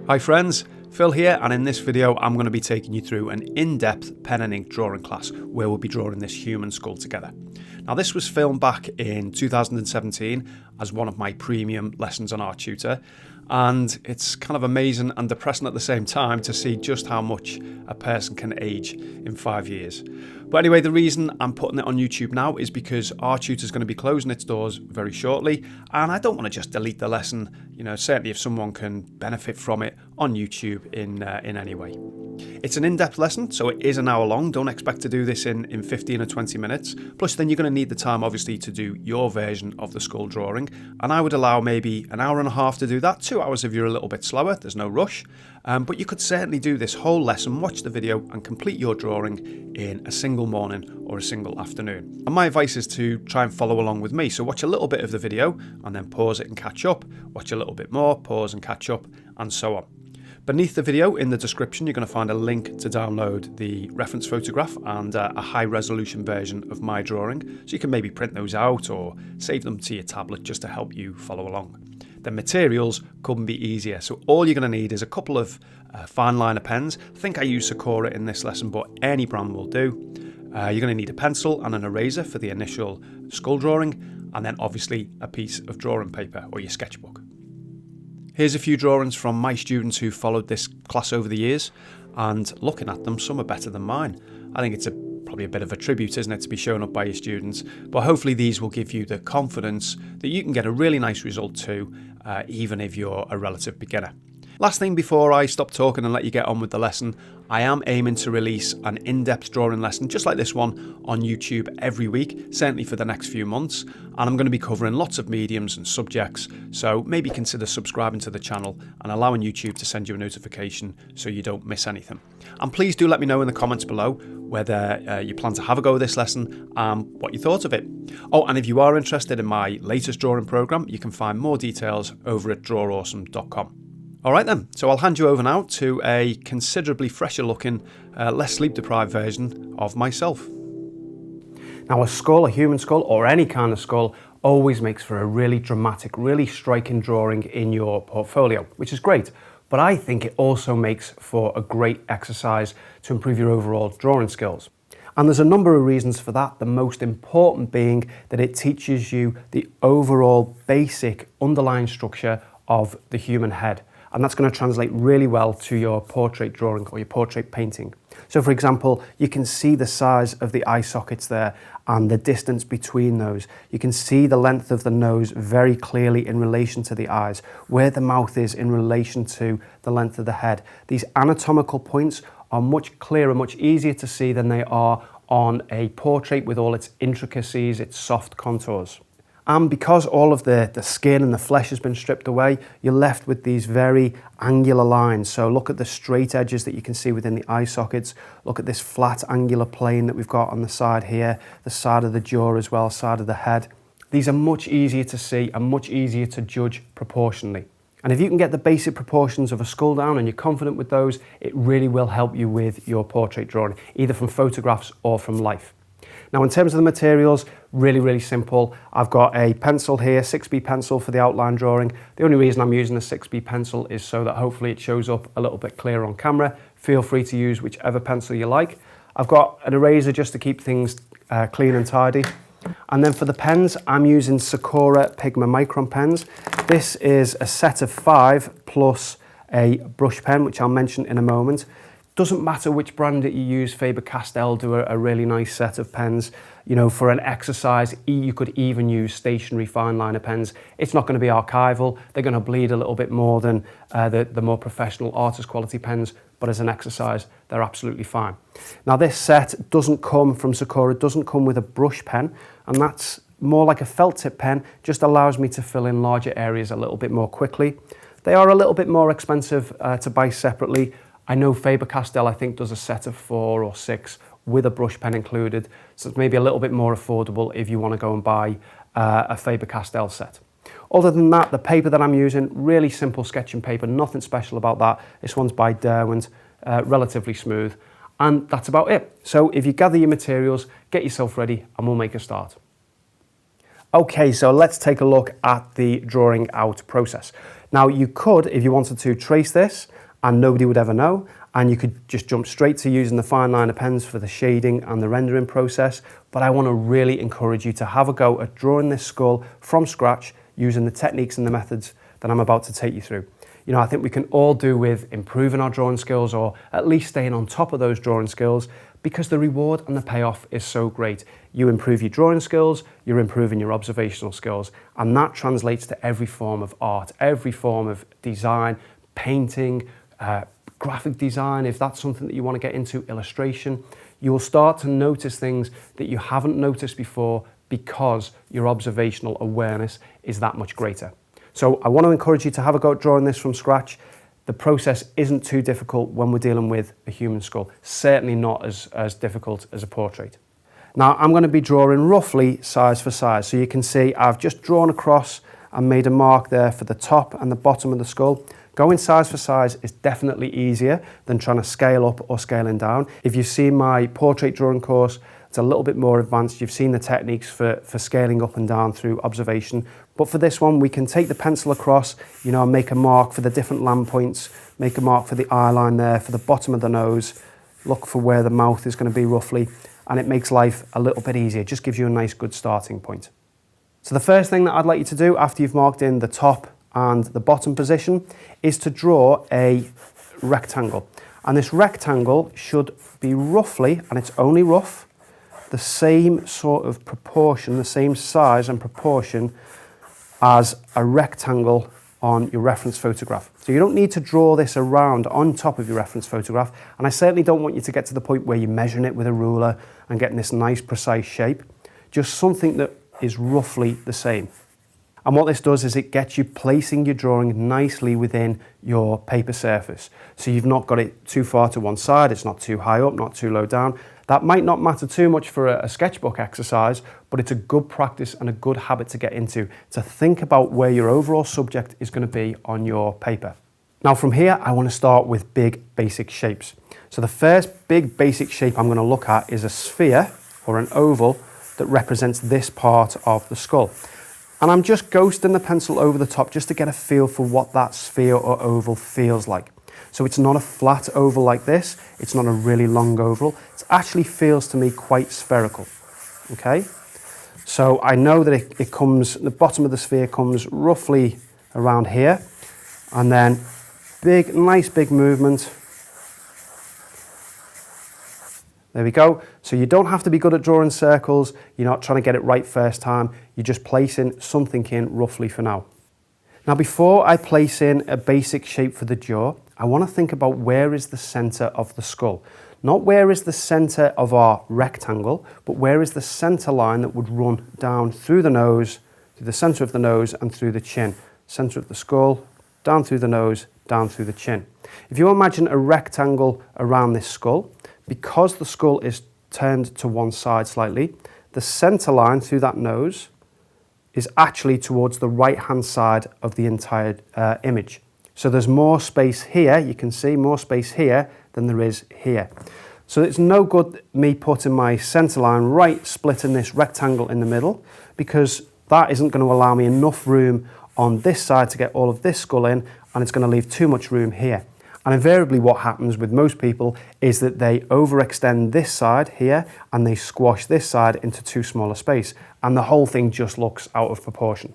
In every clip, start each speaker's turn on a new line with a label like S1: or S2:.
S1: Hi friends, Phil here, and in this video I'm going to be taking you through an in-depth pen and ink drawing class where we'll be drawing this human skull together. Now this was filmed back in 2017 as one of my premium lessons on Art Tutor, and it's kind of amazing and depressing at the same time to see just how much a person can age in 5 years. But anyway, the reason I'm putting it on YouTube now is because Art Tutor is going to be closing its doors very shortly, and I don't want to just delete the lesson, certainly if someone can benefit from it on YouTube in any way. It's an in-depth lesson, so it is an hour long. Don't expect to do this in 15 or 20 minutes. Plus then you're going to need the time obviously to do your version of the skull drawing, and I would allow maybe an hour and a half to do that, 2 hours if you're a little bit slower, there's no rush. But you could certainly do this whole lesson, watch the video and complete your drawing in a single morning or a single afternoon. And my advice is to try and follow along with me. So watch a little bit of the video and then pause it and catch up, watch a little bit more, pause and catch up, and so on. Beneath the video in the description you're going to find a link to download the reference photograph and a high resolution version of my drawing, so you can maybe print those out or save them to your tablet just to help you follow along. The materials couldn't be easier, so all you're going to need is a couple of fine liner pens. I think I use Sakura in this lesson, but any brand will do. You're going to need a pencil and an eraser for the initial skull drawing, and then obviously a piece of drawing paper or your sketchbook. Here's a few drawings from my students who followed this class over the years, and looking at them, some are better than mine. I think it's probably a bit of a tribute, isn't it, to be shown up by your students, but hopefully these will give you the confidence that you can get a really nice result too, even if you're a relative beginner. Last thing before I stop talking and let you get on with the lesson, I am aiming to release an in-depth drawing lesson just like this one on YouTube every week, certainly for the next few months, and I'm going to be covering lots of mediums and subjects, so maybe consider subscribing to the channel and allowing YouTube to send you a notification so you don't miss anything. And please do let me know in the comments below whether you plan to have a go at this lesson and what you thought of it. Oh, and if you are interested in my latest drawing program, you can find more details over at drawawesome.com. Alright then, so I'll hand you over now to a considerably fresher looking, less sleep deprived version of myself.
S2: Now a skull, a human skull, or any kind of skull, always makes for a really dramatic, really striking drawing in your portfolio, which is great. But I think it also makes for a great exercise to improve your overall drawing skills. And there's a number of reasons for that, the most important being that it teaches you the overall basic underlying structure of the human head. And that's going to translate really well to your portrait drawing or your portrait painting. So for example, you can see the size of the eye sockets there and the distance between those. You can see the length of the nose very clearly in relation to the eyes, where the mouth is in relation to the length of the head. These anatomical points are much clearer, much easier to see than they are on a portrait with all its intricacies, its soft contours. And because all of the skin and the flesh has been stripped away, you're left with these very angular lines. So look at the straight edges that you can see within the eye sockets. Look at this flat angular plane that we've got on the side here, the side of the jaw as well, side of the head. These are much easier to see and much easier to judge proportionally. And if you can get the basic proportions of a skull down and you're confident with those, it really will help you with your portrait drawing, either from photographs or from life. Now in terms of the materials, really simple. I've got a pencil here, 6B pencil for the outline drawing. The only reason I'm using a 6B pencil is so that hopefully it shows up a little bit clearer on camera. Feel free to use whichever pencil you like. I've got an eraser just to keep things clean and tidy. And then for the pens, I'm using Sakura Pigma Micron pens. This is a set of 5 plus a brush pen, which I'll mention in a moment. Doesn't matter which brand that you use, Faber-Castell do a really nice set of pens. For an exercise, you could even use stationary fine liner pens. It's not going to be archival. They're going to bleed a little bit more than the more professional artist quality pens, but as an exercise, they're absolutely fine. Now this set doesn't come from Sakura, doesn't come with a brush pen, and that's more like a felt tip pen, just allows me to fill in larger areas a little bit more quickly. They are a little bit more expensive to buy separately. I know Faber-Castell, I think, does a set of 4 or 6 with a brush pen included, so it's maybe a little bit more affordable if you want to go and buy a Faber-Castell set. Other than that, the paper that I'm using, really simple sketching paper, nothing special about that. This one's by Derwent, relatively smooth, and that's about it. So if you gather your materials, get yourself ready, and we'll make a start. Okay, so let's take a look at the drawing out process. Now you could, if you wanted to, trace this and nobody would ever know, and you could just jump straight to using the fine liner pens for the shading and the rendering process, but I want to really encourage you to have a go at drawing this skull from scratch using the techniques and the methods that I'm about to take you through. You know, I think we can all do with improving our drawing skills, or at least staying on top of those drawing skills, because the reward and the payoff is so great. You improve your drawing skills, you're improving your observational skills, and that translates to every form of art, every form of design, painting, graphic design, if that's something that you want to get into, illustration. You will start to notice things that you haven't noticed before because your observational awareness is that much greater. So I want to encourage you to have a go at drawing this from scratch. The process isn't too difficult when we're dealing with a human skull, certainly not as difficult as a portrait. Now I'm going to be drawing roughly size for size, so you can see I've just drawn across and made a mark there for the top and the bottom of the skull. Going size for size is definitely easier than trying to scale up or scaling down. If you've seen my portrait drawing course, it's a little bit more advanced. You've seen the techniques for scaling up and down through observation. But for this one, we can take the pencil across, you know, and make a mark for the different land points, make a mark for the eye line there, for the bottom of the nose, look for where the mouth is going to be roughly, and it makes life a little bit easier. It just gives you a nice good starting point. So the first thing that I'd like you to do after you've marked in the top and the bottom position is to draw a rectangle. And this rectangle should be roughly, and it's only rough, the same sort of proportion, the same size and proportion as a rectangle on your reference photograph. So you don't need to draw this around on top of your reference photograph, and I certainly don't want you to get to the point where you're measuring it with a ruler and getting this nice precise shape. Just something that is roughly the same. And what this does is it gets you placing your drawing nicely within your paper surface. So you've not got it too far to one side, it's not too high up, not too low down. That might not matter too much for a sketchbook exercise, but it's a good practice and a good habit to get into, to think about where your overall subject is going to be on your paper. Now from here, I want to start with big basic shapes. So the first big basic shape I'm going to look at is a sphere or an oval that represents this part of the skull. And I'm just ghosting the pencil over the top just to get a feel for what that sphere or oval feels like. So it's not a flat oval like this, it's not a really long oval, it actually feels to me quite spherical, okay? So I know that it comes, the bottom of the sphere comes roughly around here, and then big, nice big movement. There we go. So you don't have to be good at drawing circles, you're not trying to get it right first time, you're just placing something in roughly for now. Now before I place in a basic shape for the jaw, I want to think about where is the center of the skull. Not where is the center of our rectangle, but where is the center line that would run down through the nose, through the center of the nose and through the chin. Center of the skull, down through the nose, down through the chin. If you imagine a rectangle around this skull, because the skull is turned to one side slightly, the center line through that nose is actually towards the right-hand side of the entire image. So there's more space here, you can see more space here than there is here. So it's no good me putting my center line right, splitting this rectangle in the middle, because that isn't going to allow me enough room on this side to get all of this skull in, and it's going to leave too much room here. And invariably what happens with most people is that they overextend this side here and they squash this side into too small a space, and the whole thing just looks out of proportion.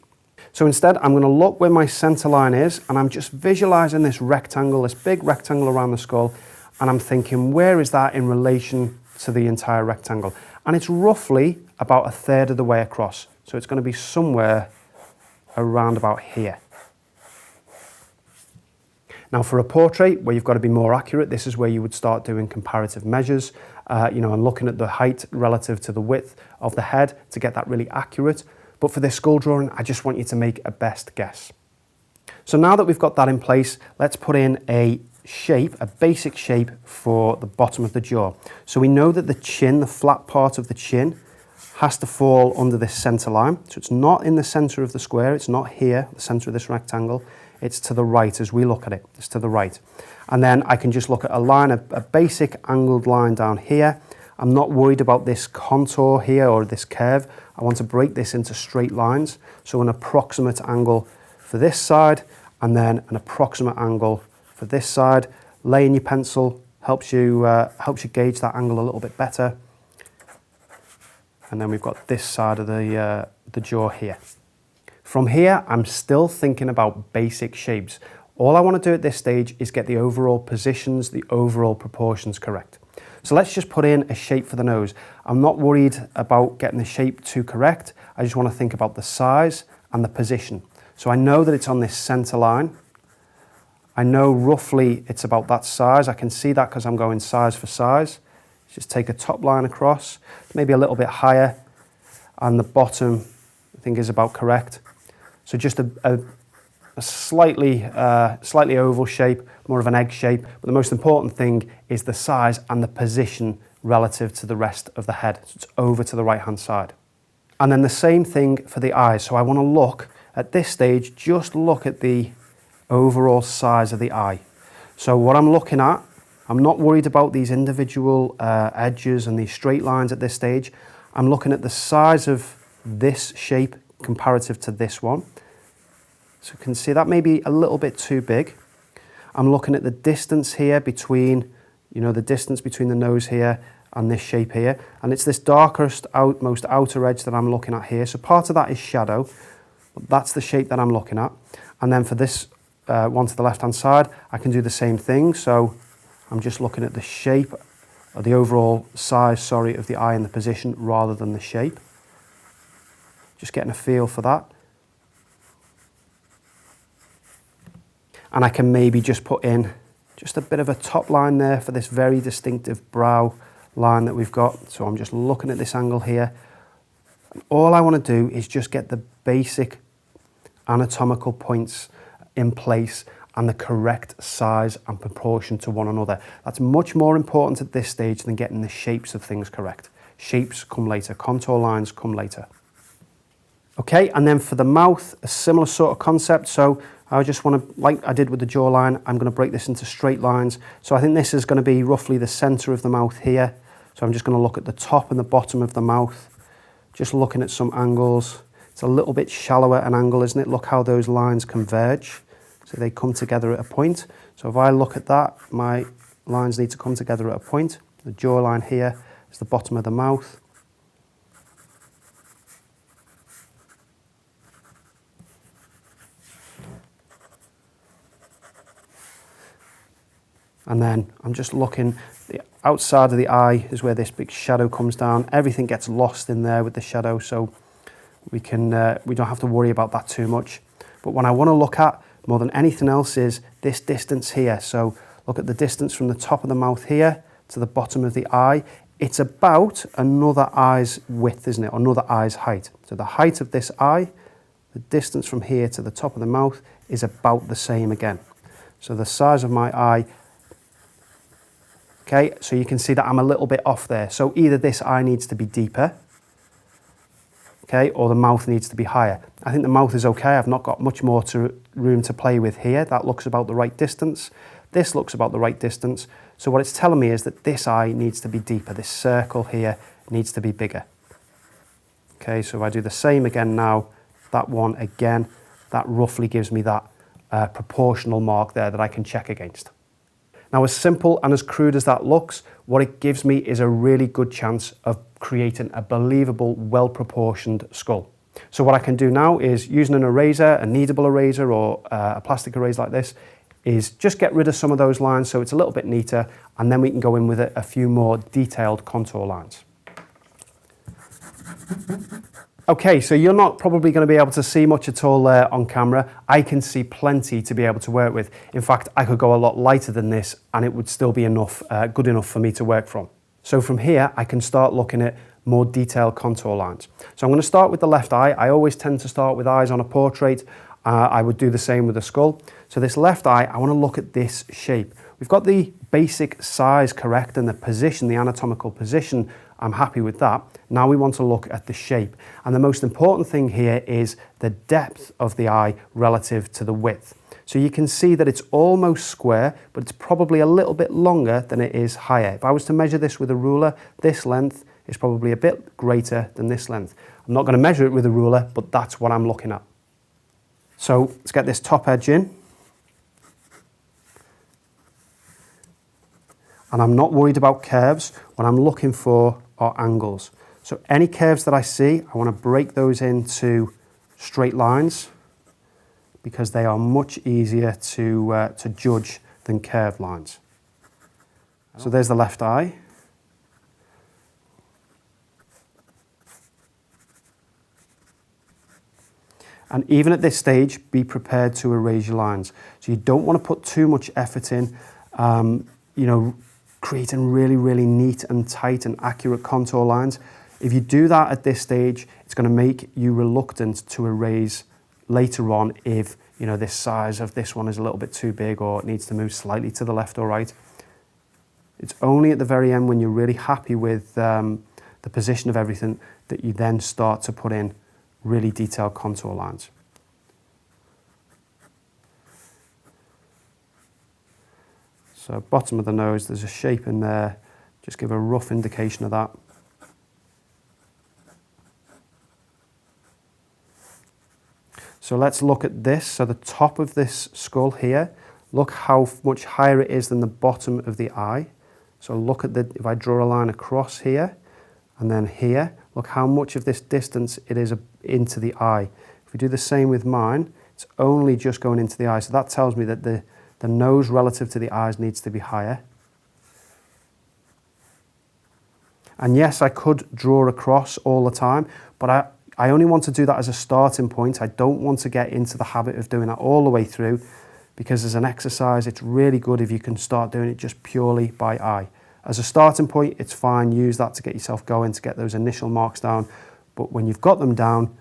S2: So instead I'm going to look where my center line is, and I'm just visualizing this rectangle, this big rectangle around the skull, and I'm thinking, where is that in relation to the entire rectangle? And it's roughly about a third of the way across. So it's going to be somewhere around about here. Now for a portrait where you've got to be more accurate, this is where you would start doing comparative measures, and looking at the height relative to the width of the head to get that really accurate. But for this skull drawing, I just want you to make a best guess. So now that we've got that in place, let's put in a shape, a basic shape for the bottom of the jaw. So we know that the chin, the flat part of the chin, has to fall under this center line. So it's not in the center of the square, it's not here, the center of this rectangle. It's to the right as we look at it, it's to the right. And then I can just look at a line, a basic angled line down here. I'm not worried about this contour here or this curve. I want to break this into straight lines. So an approximate angle for this side and then an approximate angle for this side. Laying your pencil helps you gauge that angle a little bit better. And then we've got this side of the jaw here. From here, I'm still thinking about basic shapes. All I want to do at this stage is get the overall positions, the overall proportions correct. So let's just put in a shape for the nose. I'm not worried about getting the shape too correct. I just want to think about the size and the position. So I know that it's on this center line. I know roughly it's about that size. I can see that because I'm going size for size. Just take a top line across, maybe a little bit higher, and the bottom I think is about correct. So just a slightly oval shape, more of an egg shape, but the most important thing is the size and the position relative to the rest of the head. So it's over to the right hand side. And then the same thing for the eyes. So I want to look, at this stage, just look at the overall size of the eye. So what I'm looking at, I'm not worried about these individual edges and these straight lines at this stage. I'm looking at the size of this shape comparative to this one. So you can see that may be a little bit too big. I'm looking at the distance here between, the distance between the nose here and this shape here. And it's this darkest, most outer edge that I'm looking at here. So part of that is shadow, but that's the shape that I'm looking at. And then for this one to the left-hand side, I can do the same thing. So I'm just looking at the shape, or the overall size, of the eye and the position rather than the shape. Just getting a feel for that. And I can maybe just put in just a bit of a top line there for this very distinctive brow line that we've got. So I'm just looking at this angle here. And all I want to do is just get the basic anatomical points in place and the correct size and proportion to one another. That's much more important at this stage than getting the shapes of things correct. Shapes come later, contour lines come later. Okay, and then for the mouth, a similar sort of concept. So I just want to, like I did with the jawline, I'm going to break this into straight lines. So I think this is going to be roughly the center of the mouth here. So I'm just going to look at the top and the bottom of the mouth, just looking at some angles. It's a little bit shallower an angle, isn't it? Look how those lines converge. So they come together at a point. So if I look at that, my lines need to come together at a point. The jawline here is the bottom of the mouth. And then I'm just looking, the outside of the eye is where this big shadow comes down. Everything gets lost in there with the shadow, so we don't have to worry about that too much. But what I want to look at more than anything else is this distance here. So look at the distance from the top of the mouth here to the bottom of the eye. It's about another eye's width, isn't it? Or another eye's height. So the height of this eye, the distance from here to the top of the mouth is about the same again. So the size of my eye, okay, so you can see that I'm a little bit off there. So either this eye needs to be deeper, okay, or the mouth needs to be higher. I think the mouth is okay. I've not got much more room to play with here. That looks about the right distance. This looks about the right distance. So what it's telling me is that this eye needs to be deeper. This circle here needs to be bigger. Okay, so if I do the same again now, that one again, that roughly gives me that proportional mark there that I can check against. Now, as simple and as crude as that looks, what it gives me is a really good chance of creating a believable, well-proportioned skull. So what I can do now is, using an eraser, a kneadable eraser or a plastic eraser like this, is just get rid of some of those lines so it's a little bit neater, and then we can go in with a few more detailed contour lines. Okay, so you're not probably going to be able to see much at all there on camera. I can see plenty to be able to work with. In fact, I could go a lot lighter than this and it would still be enough, good enough for me to work from. So from here, I can start looking at more detailed contour lines. So I'm going to start with the left eye. I always tend to start with eyes on a portrait. I would do the same with the skull. So this left eye, I want to look at this shape. We've got the basic size correct and the position, the anatomical position. I'm happy with that. Now we want to look at the shape. And the most important thing here is the depth of the eye relative to the width. So you can see that it's almost square, but it's probably a little bit longer than it is higher. If I was to measure this with a ruler, this length is probably a bit greater than this length. I'm not going to measure it with a ruler, but that's what I'm looking at. So let's get this top edge in. And I'm not worried about curves. What I'm looking for are angles. So any curves that I see, I want to break those into straight lines because they are much easier to judge than curved lines. So there's the left eye. And even at this stage, be prepared to erase your lines. So you don't want to put too much effort in, creating really, really neat and tight and accurate contour lines. If you do that at this stage, it's going to make you reluctant to erase later on if, this size of this one is a little bit too big or it needs to move slightly to the left or right. It's only at the very end when you're really happy with the position of everything that you then start to put in really detailed contour lines. So bottom of the nose, there's a shape in there. Just give a rough indication of that. So let's look at this. So the top of this skull here, look how much higher it is than the bottom of the eye. So look at if I draw a line across here and then here, look how much of this distance it is into the eye. If we do the same with mine, it's only just going into the eye. So that tells me that the nose relative to the eyes needs to be higher. And yes, I could draw across all the time, but I only want to do that as a starting point. I don't want to get into the habit of doing that all the way through, because as an exercise, it's really good if you can start doing it just purely by eye. As a starting point, it's fine. Use that to get yourself going, to get those initial marks down. But when you've got them down,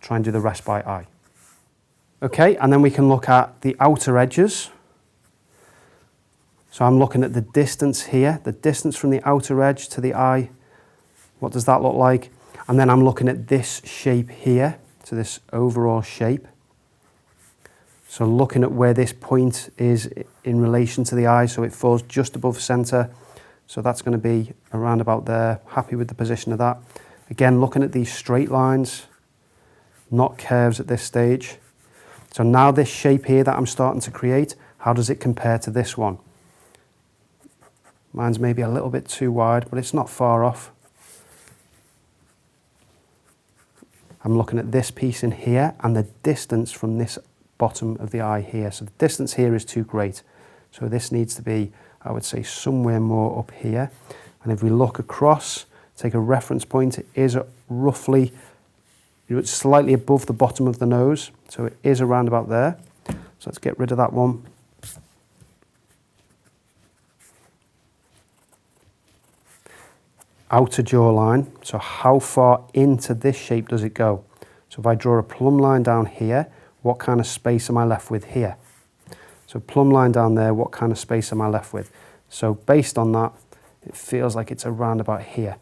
S2: try and do the rest by eye. Okay, and then we can look at the outer edges. So I'm looking at the distance here, the distance from the outer edge to the eye. What does that look like? And then I'm looking at this shape here, so this overall shape. So looking at where this point is in relation to the eye, so it falls just above center. So that's going to be around about there. Happy with the position of that. Again, looking at these straight lines, not curves at this stage. So now this shape here that I'm starting to create, how does it compare to this one? Mine's maybe a little bit too wide, but it's not far off. I'm looking at this piece in here and the distance from this bottom of the eye here. So the distance here is too great. So this needs to be, I would say, somewhere more up here. And if we look across, take a reference point, it is roughly, it's slightly above the bottom of the nose. So it is around about there. So let's get rid of that one. Outer jawline, so how far into this shape does it go? So if I draw a plumb line down here, what kind of space am I left with here? So plumb line down there, what kind of space am I left with? So based on that, it feels like it's around about here.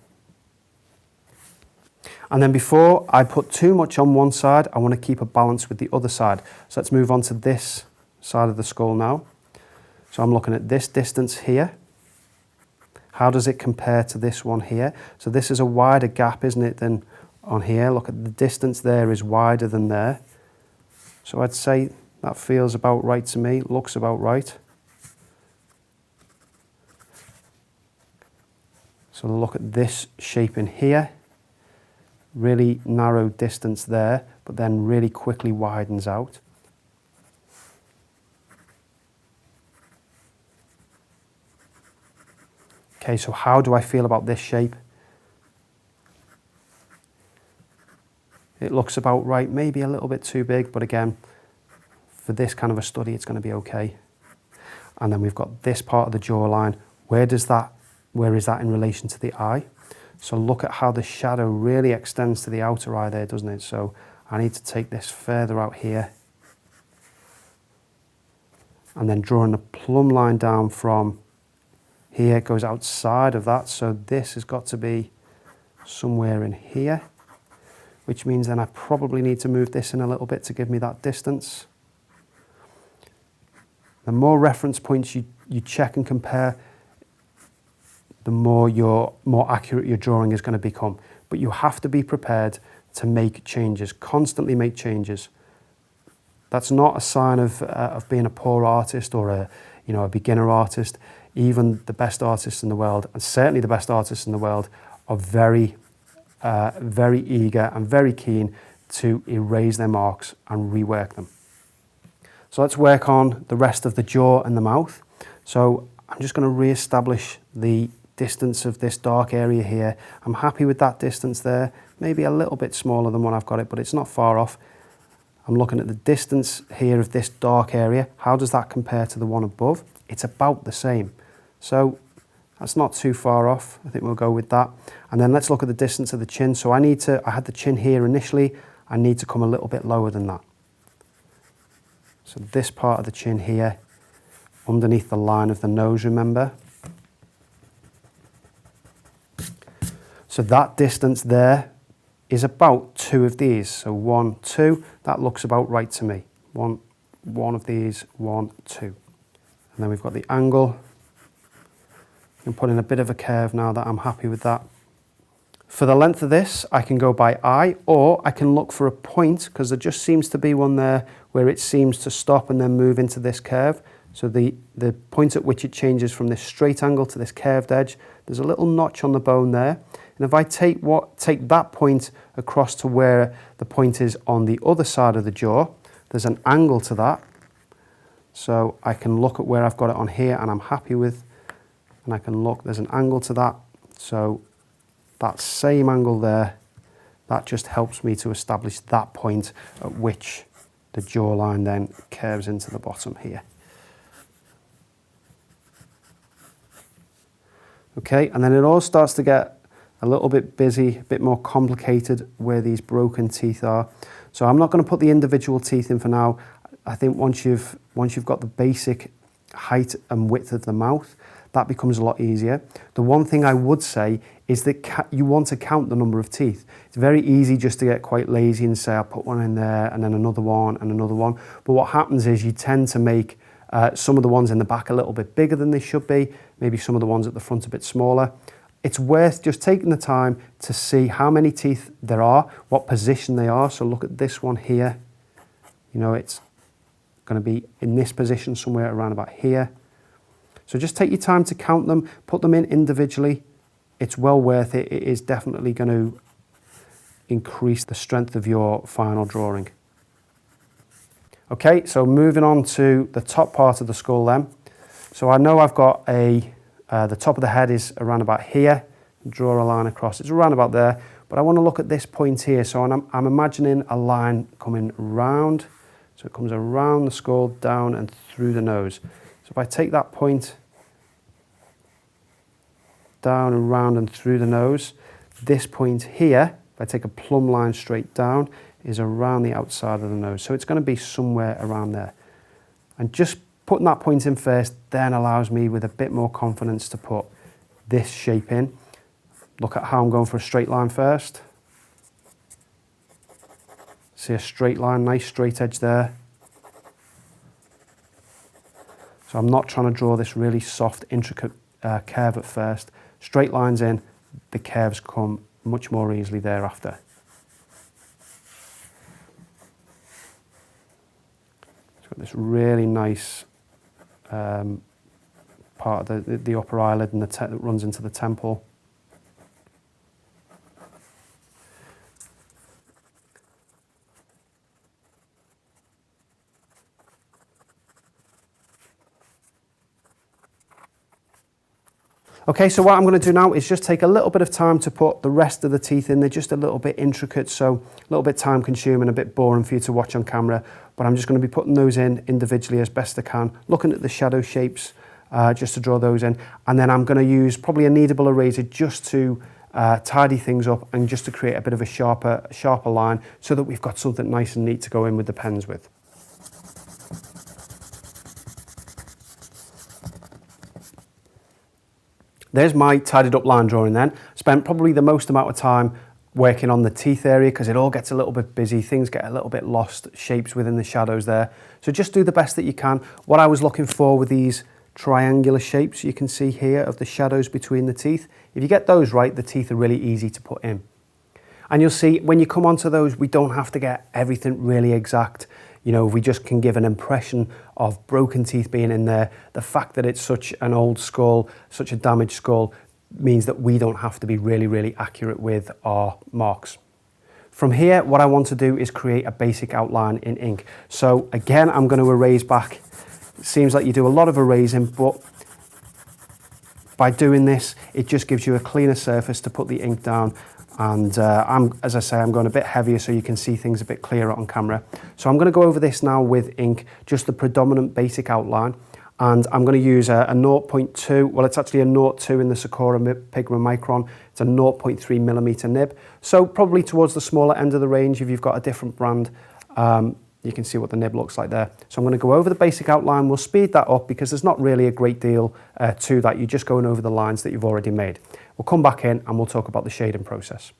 S2: And then before I put too much on one side, I want to keep a balance with the other side. So let's move on to this side of the skull now. So I'm looking at this distance here. How does it compare to this one here? So this is a wider gap, isn't it, than on here? Look at the distance there is wider than there. So I'd say that feels about right to me, looks about right. So look at this shape in here. Really narrow distance there, but then really quickly widens out. Okay, so how do I feel about this shape? It looks about right, maybe a little bit too big, but again, for this kind of a study, it's going to be okay. And then we've got this part of the jawline. Where is that in relation to the eye? So look at how the shadow really extends to the outer eye there, doesn't it? So I need to take this further out here. And then drawing a plumb line down from here, it goes outside of that. So this has got to be somewhere in here, which means then I probably need to move this in a little bit to give me that distance. The more reference points you check and compare, the more accurate your drawing is going to become. But you have to be prepared to make changes, constantly make changes. That's not a sign of being a poor artist or a beginner artist. even the best artists in the world, and certainly the best artists in the world, are very eager and very keen to erase their marks and rework them. So let's work on the rest of the jaw and the mouth. So I'm just going to re-establish the distance of this dark area here. I'm happy with that distance there, maybe a little bit smaller than what I've got it, but it's not far off. I'm looking at the distance here of this dark area. How does that compare to the one above? It's about the same. So that's not too far off. I think we'll go with that. And then let's look at the distance of the chin. So I had the chin here initially. I need to come a little bit lower than that. So this part of the chin here, underneath the line of the nose, remember? So that distance there is about 2 of these. So 1, 2, that looks about right to me. One of these, 1, 2. And then we've got the angle. I'm putting a bit of a curve now that I'm happy with that. For the length of this, I can go by eye, or I can look for a point, because there just seems to be one there where it seems to stop and then move into this curve. So the point at which it changes from this straight angle to this curved edge, there's a little notch on the bone there. And if I take that point across to where the point is on the other side of the jaw, there's an angle to that. So I can look at where I've got it on here and I'm happy with, and I can look, there's an angle to that. So that same angle there, that just helps me to establish that point at which the jawline then curves into the bottom here. Okay, and then it all starts to get a little bit busy, a bit more complicated where these broken teeth are. So I'm not going to put the individual teeth in for now. I think once you've got the basic height and width of the mouth, that becomes a lot easier. The one thing I would say is that you want to count the number of teeth. It's very easy just to get quite lazy and say, I'll put one in there and then another one and another one. But what happens is you tend to make some of the ones in the back a little bit bigger than they should be, maybe some of the ones at the front a bit smaller. It's worth just taking the time to see how many teeth there are, what position they are. So look at this one here. You know, it's going to be in this position somewhere around about here. So just take your time to count them, put them in individually. It's well worth it. It is definitely going to increase the strength of your final drawing. Okay, so moving on to the top part of the skull then. So I know I've got the top of the head is around about here. Draw a line across, it's around about there. But I want to look at this point here. So I'm imagining a line coming round. So it comes around the skull, down and through the nose. So if I take that point down and round and through the nose, this point here, if I take a plumb line straight down, is around the outside of the nose. So it's going to be somewhere around there. And just putting that point in first then allows me with a bit more confidence to put this shape in. Look at how I'm going for a straight line first. See a straight line, nice straight edge there. So I'm not trying to draw this really soft, intricate curve at first. Straight lines in, the curves come much more easily thereafter. It's got this really nice part of the upper eyelid and that runs into the temple. Okay, so what I'm going to do now is just take a little bit of time to put the rest of the teeth in. They're just a little bit intricate, so a little bit time consuming, a bit boring for you to watch on camera, but I'm just going to be putting those in individually as best I can, looking at the shadow shapes just to draw those in, and then I'm going to use probably a kneadable eraser just to tidy things up and just to create a bit of a sharper line so that we've got something nice and neat to go in with the pens with. There's my tidied up line drawing then. Spent probably the most amount of time working on the teeth area because it all gets a little bit busy, things get a little bit lost, shapes within the shadows there. So just do the best that you can. What I was looking for with these triangular shapes you can see here of the shadows between the teeth. If you get those right, the teeth are really easy to put in. And you'll see when you come onto those, we don't have to get everything really exact. You know, we just can give an impression of broken teeth being in there. The fact that it's such an old skull, such a damaged skull, means that we don't have to be really, really accurate with our marks. From here, what I want to do is create a basic outline in ink. So again, I'm going to erase back. It seems like you do a lot of erasing, but by doing this, it just gives you a cleaner surface to put the ink down. And as I say, I'm going a bit heavier so you can see things a bit clearer on camera. So I'm going to go over this now with ink, just the predominant basic outline. And I'm going to use a 0.2, well, it's actually a 0.2 in the Sakura Pigma Micron. It's a 0.3 millimeter nib. So probably towards the smaller end of the range if you've got a different brand. You can see what the nib looks like there. So I'm going to go over the basic outline. We'll speed that up because there's not really a great deal to that. You're just going over the lines that you've already made. We'll come back in and we'll talk about the shading process.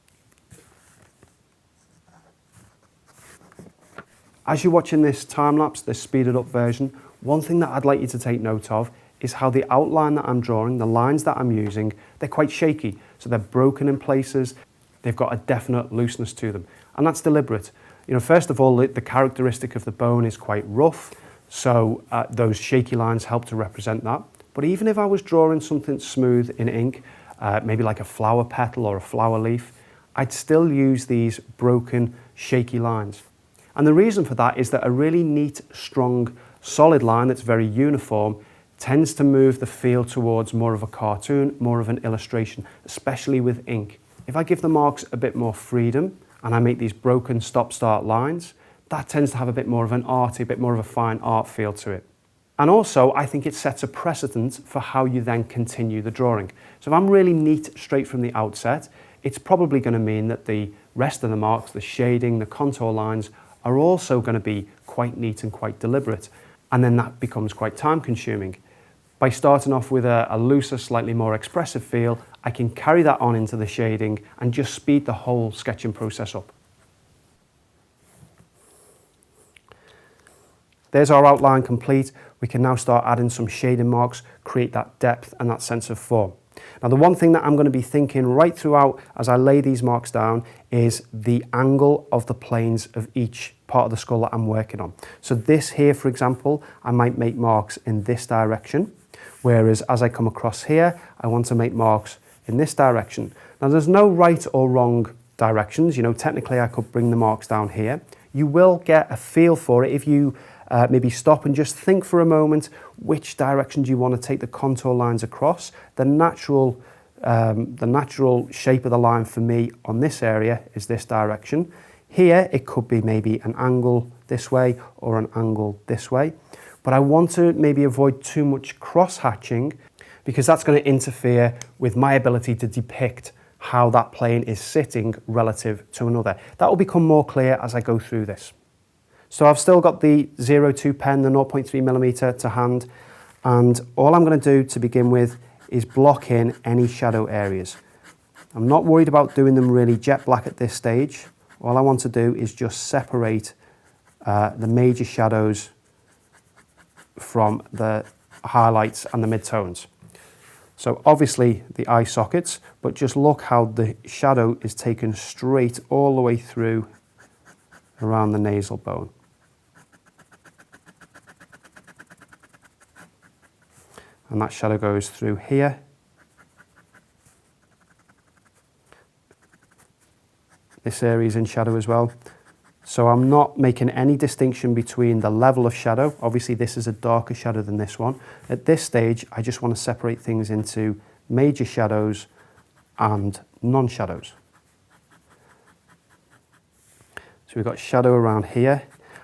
S2: As you're watching this time lapse, this speeded up version, one thing that I'd like you to take note of is how the outline that I'm drawing, the lines that I'm using, they're quite shaky. So they're broken in places. They've got a definite looseness to them. And that's deliberate. You know, first of all, the characteristic of the bone is quite rough. So those shaky lines help to represent that. But even if I was drawing something smooth in ink, maybe like a flower petal or a flower leaf, I'd still use these broken, shaky lines. And the reason for that is that a really neat, strong, solid line that's very uniform tends to move the feel towards more of a cartoon, more of an illustration, especially with ink. If I give the marks a bit more freedom and I make these broken stop-start lines, that tends to have a bit more of an arty, a bit more of a fine art feel to it. And also, I think it sets a precedent for how you then continue the drawing. So if I'm really neat straight from the outset, it's probably going to mean that the rest of the marks, the shading, the contour lines, are also going to be quite neat and quite deliberate. And then that becomes quite time consuming. By starting off with a looser, slightly more expressive feel, I can carry that on into the shading and just speed the whole sketching process up. There's our outline complete. We can now start adding some shading marks, create that depth and that sense of form. Now, the one thing that I'm going to be thinking right throughout as I lay these marks down is the angle of the planes of each part of the skull that I'm working on. So this here, for example, I might make marks in this direction, whereas as I come across here, I want to make marks in this direction. Now, there's no right or wrong directions. You know, technically I could bring the marks down here. You will get a feel for it if you maybe stop and just think for a moment, which direction do you want to take the contour lines across? The natural shape of the line for me on this area is this direction. Here, it could be maybe an angle this way or an angle this way. But I want to maybe avoid too much cross-hatching because that's going to interfere with my ability to depict how that plane is sitting relative to another. That will become more clear as I go through this. So I've still got the 02 pen, the 0.3 millimeter to hand, and all I'm going to do to begin with is block in any shadow areas. I'm not worried about doing them really jet black at this stage. All I want to do is just separate the major shadows from the highlights and the midtones. So obviously the eye sockets, but just look how the shadow is taken straight all the way through around the nasal bone. And that shadow goes through here. This area is in shadow as well. So I'm not making any distinction between the level of shadow. Obviously this is a darker shadow than this one. At this stage, I just want to separate things into major shadows and non-shadows. So we've got shadow around here,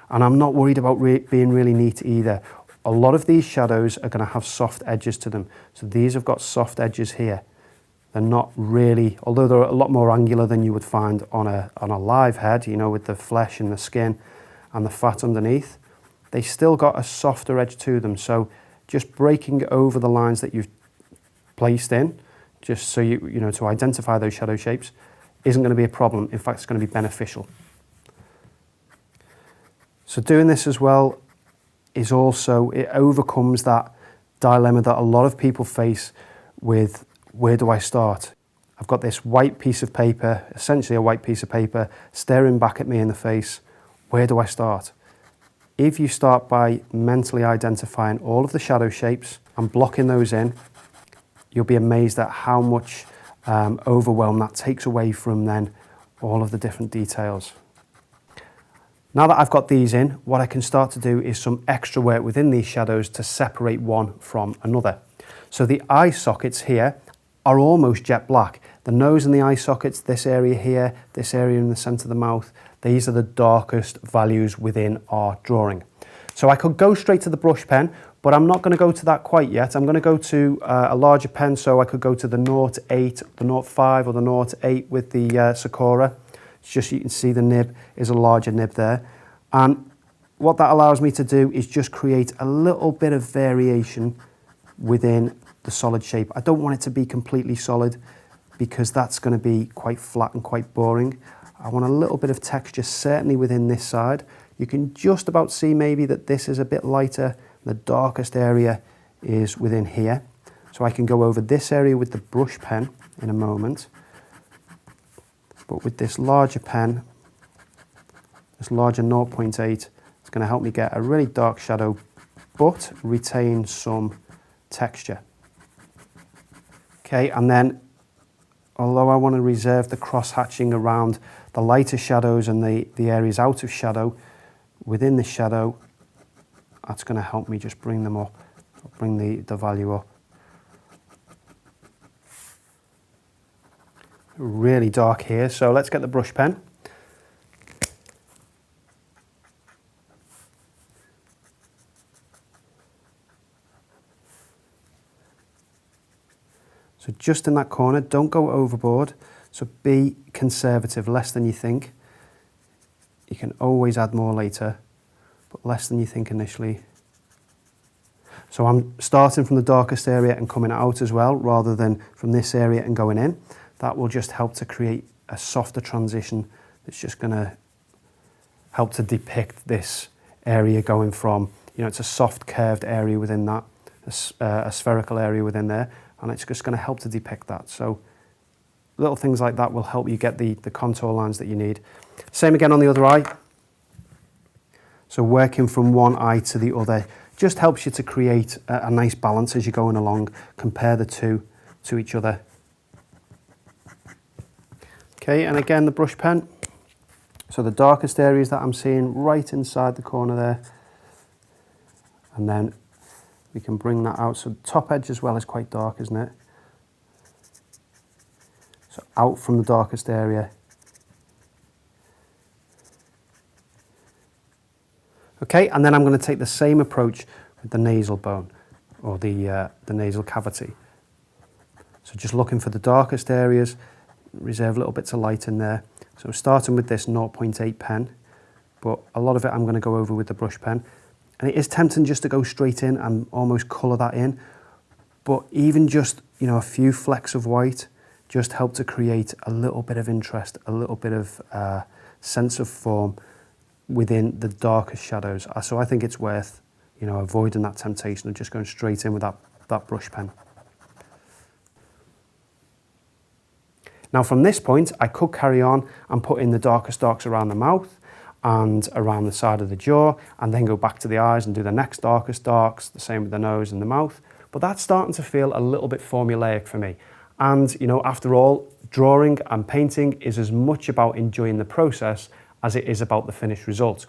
S2: and I'm not worried about being really neat either. A lot of these shadows are going to have soft edges to them. So these have got soft edges here. They're not really, although they're a lot more angular than you would find on a live head, you know, with the flesh and the skin and the fat underneath, they still got a softer edge to them. So just breaking over the lines that you've placed in, just so you know, to identify those shadow shapes, isn't going to be a problem. In fact, it's going to be beneficial. So doing this as well is also, it overcomes that dilemma that a lot of people face with, where do I start? I've got this white piece of paper, essentially a white piece of paper, staring back at me in the face. Where do I start? if you start by mentally identifying all of the shadow shapes and blocking those in, you'll be amazed at how much overwhelm that takes away from then all of the different details. Now that I've got these in, what I can start to do is some extra work within these shadows to separate one from another. So the eye sockets here are almost jet black. The nose and the eye sockets, this area here, this area in the centre of the mouth, these are the darkest values within our drawing. So I could go straight to the brush pen, but I'm not going to go to that quite yet. I'm going to go to a larger pen, so I could go to the 0.8, the 0.5 or the 0.8 with the Sakura. It's just, you can see the nib is a larger nib there. And what that allows me to do is just create a little bit of variation within the solid shape. I don't want it to be completely solid because that's going to be quite flat and quite boring. I want a little bit of texture, certainly within this side. You can just about see maybe that this is a bit lighter. The darkest area is within here. So I can go over this area with the brush pen in a moment. But with this larger pen, this larger 0.8, it's going to help me get a really dark shadow, but retain some texture. Okay, and then, although I want to reserve the cross-hatching around the lighter shadows and the areas out of shadow, within the shadow, that's going to help me just bring them up, bring the value up. Really dark here, so let's get the brush pen. So just in that corner, don't go overboard, so be conservative, less than you think. You can always add more later, but less than you think initially. So I'm starting from the darkest area and coming out as well, rather than from this area and going in. That will just help to create a softer transition that's just going to help to depict this area going from, it's a soft curved area within that, a spherical area within there, and it's just going to help to depict that. So little things like that will help you get the contour lines that you need. Same again on the other eye. So working from one eye to the other just helps you to create a nice balance as you're going along, compare the two to each other. Okay, and again the brush pen. So the darkest areas that I'm seeing right inside the corner there. And then we can bring that out. So the top edge as well is quite dark, isn't it? So out from the darkest area. Okay, and then I'm going to take the same approach with the nasal bone, or the nasal cavity. So just looking for the darkest areas, reserve little bits of light in there. So starting with this 0.8 pen, but a lot of it I'm going to go over with the brush pen. And it is tempting just to go straight in and almost colour that in. But even just, a few flecks of white just help to create a little bit of interest, a little bit of sense of form within the darkest shadows. So I think it's worth, avoiding that temptation of just going straight in with that brush pen. Now from this point, I could carry on and put in the darkest darks around the mouth and around the side of the jaw, and then go back to the eyes and do the next darkest darks, the same with the nose and the mouth. But that's starting to feel a little bit formulaic for me. And, after all, drawing and painting is as much about enjoying the process as it is about the finished result.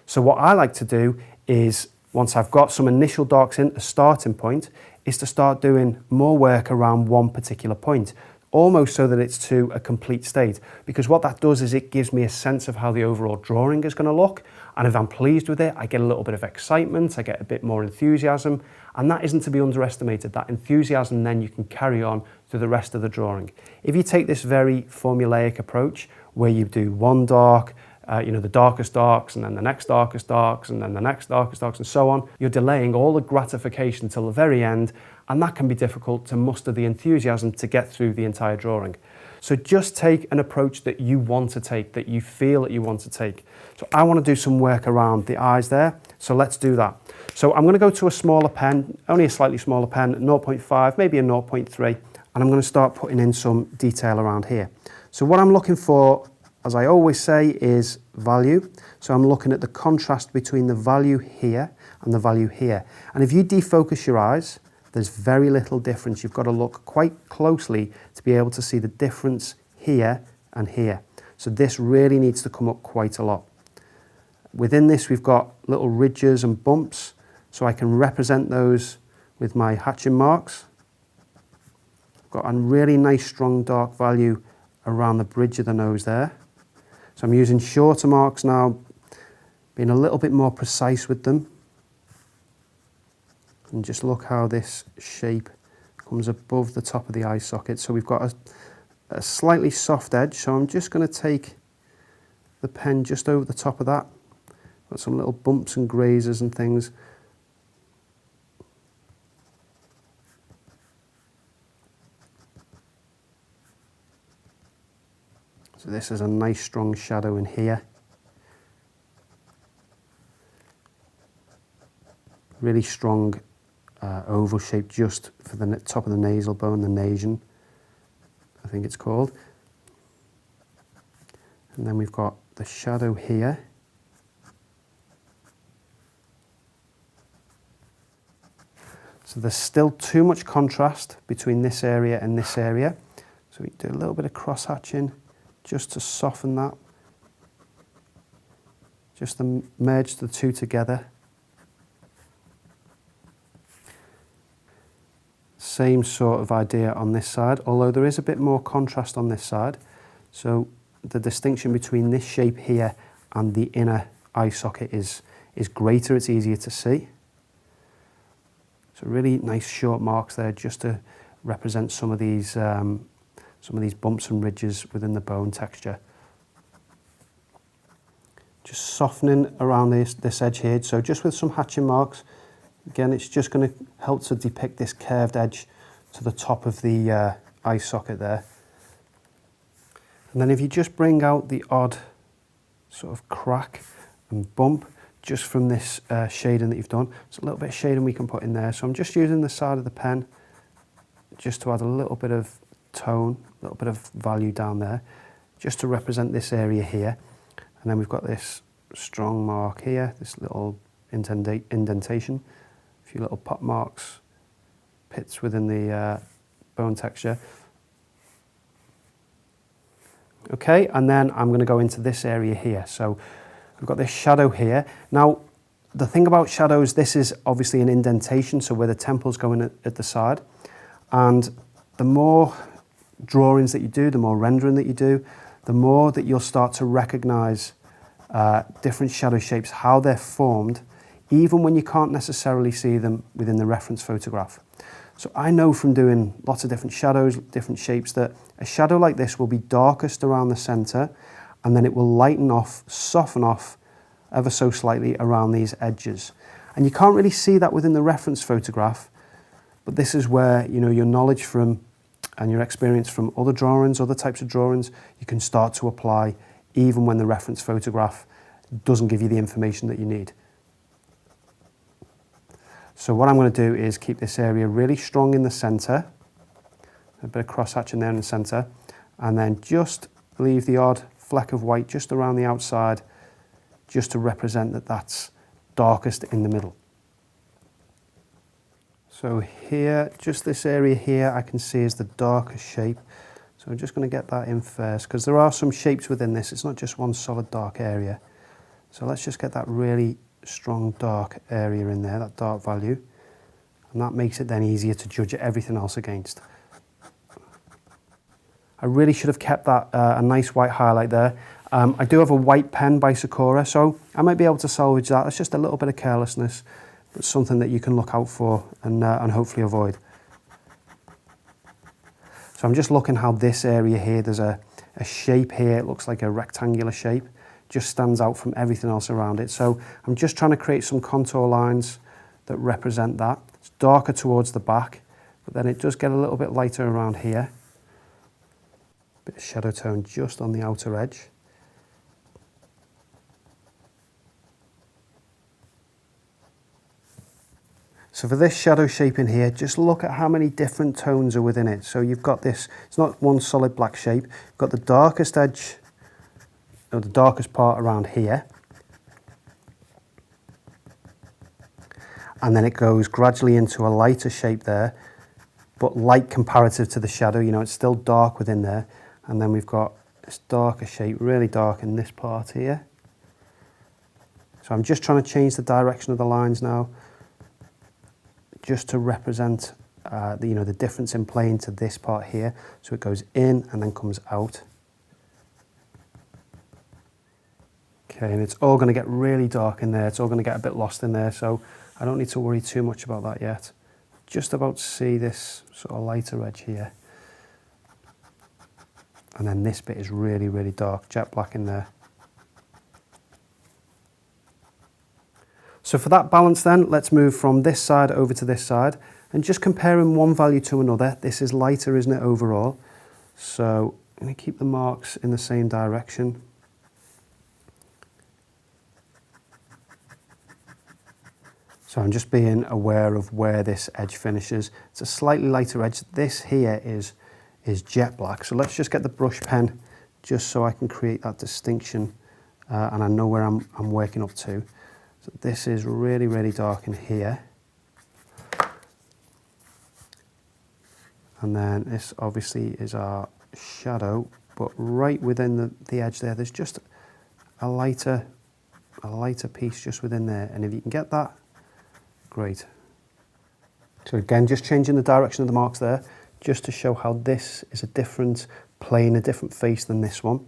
S2: So what I like to do is, once I've got some initial darks in, a starting point, is to start doing more work around one particular point, almost so that it's to a complete state. Because what that does is it gives me a sense of how the overall drawing is going to look. And if I'm pleased with it, I get a little bit of excitement, I get a bit more enthusiasm, and that isn't to be underestimated. That enthusiasm then you can carry on through the rest of the drawing. If you take this very formulaic approach, where you do one dark, the darkest darks, and then the next darkest darks, and then the next darkest darks, and so on, you're delaying all the gratification till the very end, and that can be difficult to muster the enthusiasm to get through the entire drawing. So just take an approach that you want to take, that you feel that you want to take. So I want to do some work around the eyes there, so let's do that. So I'm going to go to a smaller pen, only a slightly smaller pen, 0.5, maybe a 0.3, and I'm going to start putting in some detail around here. So what I'm looking for as I always say, is value. So I'm looking at the contrast between the value here and the value here. And if you defocus your eyes, there's very little difference. You've got to look quite closely to be able to see the difference here and here. So this really needs to come up quite a lot. Within this, we've got little ridges and bumps, so I can represent those with my hatching marks. I've got a really nice strong dark value around the bridge of the nose there. So I'm using shorter marks now, being a little bit more precise with them. And just look how this shape comes above the top of the eye socket. So we've got a slightly soft edge, so I'm just going to take the pen just over the top of that. Got some little bumps and grazes and things. So this is a nice strong shadow in here. Really strong oval shape just for the top of the nasal bone, the nasion, I think it's called. And then we've got the shadow here. So there's still too much contrast between this area and this area. So we do a little bit of cross hatching just to soften that, just to merge the two together. Same sort of idea on this side, although there is a bit more contrast on this side. So the distinction between this shape here and the inner eye socket is greater, it's easier to see. So really nice short marks there just to represent some of these bumps and ridges within the bone texture. Just softening around this edge here, so just with some hatching marks. Again, it's just going to help to depict this curved edge to the top of the eye socket there. And then if you just bring out the odd sort of crack and bump just from this shading that you've done, there's a little bit of shading we can put in there. So I'm just using the side of the pen just to add a little bit of tone, a little bit of value down there, just to represent this area here. And then we've got this strong mark here, this little indentation. A few little pop marks, pits within the bone texture. Okay, and then I'm going to go into this area here. So we've got this shadow here. Now, the thing about shadows, this is obviously an indentation, so where the temple's going at the side. And the more drawings that you do, the more rendering that you do, the more that you'll start to recognize different shadow shapes, how they're formed, even when you can't necessarily see them within the reference photograph. So I know from doing lots of different shadows, different shapes, that a shadow like this will be darkest around the center, and then it will lighten off, soften off ever so slightly around these edges. And you can't really see that within the reference photograph, but this is where, you know, your knowledge from and your experience from other drawings, other types of drawings, you can start to apply even when the reference photograph doesn't give you the information that you need. So what I'm going to do is keep this area really strong in the center, a bit of cross hatching there in the center, and then just leave the odd fleck of white just around the outside, just to represent that that's darkest in the middle. So here, just this area here, I can see is the darkest shape. So I'm just going to get that in first, because there are some shapes within this. It's not just one solid dark area. So let's just get that really strong dark area in there, that dark value. And that makes it then easier to judge everything else against. I really should have kept that a nice white highlight there. I do have a white pen by Sakura, so I might be able to salvage that. It's just a little bit of carelessness, but something that you can look out for and hopefully avoid. So I'm just looking how this area here, there's a shape here, it looks like a rectangular shape, just stands out from everything else around it. So I'm just trying to create some contour lines that represent that. It's darker towards the back, but then it does get a little bit lighter around here. Bit of shadow tone just on the outer edge. So for this shadow shape in here, just look at how many different tones are within it. So you've got this, it's not one solid black shape, you've got the darkest edge the darkest part around here. And then it goes gradually into a lighter shape there, but light comparative to the shadow. You know, it's still dark within there. And then we've got this darker shape, really dark in this part here. So I'm just trying to change the direction of the lines now, just to represent the difference in plane to this part here. So it goes in and then comes out. Okay, and it's all going to get really dark in there. It's all going to get a bit lost in there, so I don't need to worry too much about that yet. Just about to see this sort of lighter edge here. And then this bit is really, really dark, jet black in there. So for that balance then, let's move from this side over to this side. And just comparing one value to another, this is lighter, isn't it, overall? So I'm going to keep the marks in the same direction. So I'm just being aware of where this edge finishes. It's a slightly lighter edge. This here is jet black. So let's just get the brush pen just so I can create that distinction and I know where I'm working up to. So this is really, really dark in here. And then this obviously is our shadow, but right within the edge there, there's just a lighter piece just within there. And if you can get that, great. So again, just changing the direction of the marks there, just to show how this is a different plane, a different face than this one.